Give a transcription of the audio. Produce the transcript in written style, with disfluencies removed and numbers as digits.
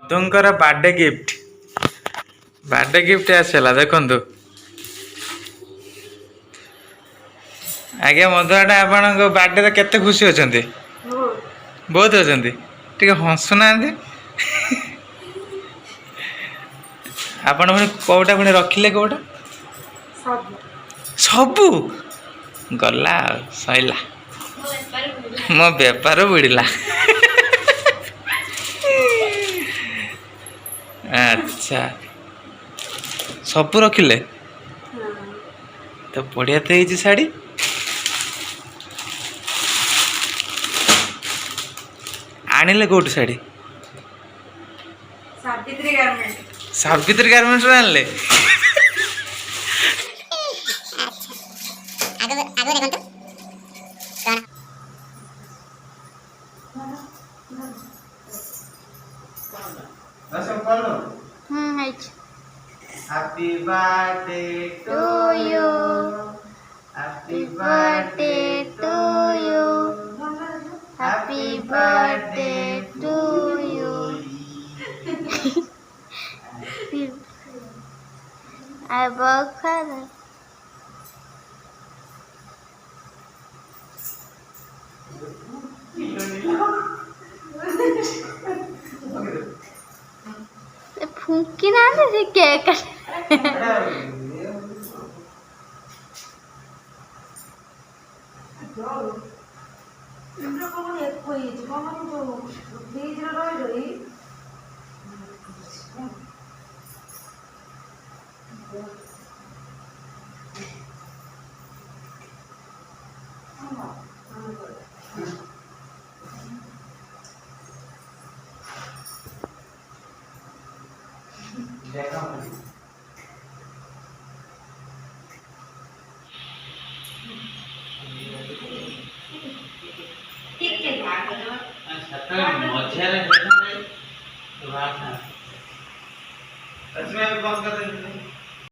Madhunkar birthday gift आसला देखु आज्ञा मधुआटा आपण बर्थडे केते खुशी अच्छा बहुत अच्छा टे हसुना आपण पुणी कौटा पुणी रखिले कौटा सबू गला सैला मो बेपार बुड़ीला अच्छा सबू रखिले तो बढ़िया तो ये शाड़ी आनिले कौटू शाड़ी सावित्री गारमेंट्स आनिले Happy birthday to you. Happy birthday to you. Happy birthday to you. I work hard. फूंकी ना से केक मजा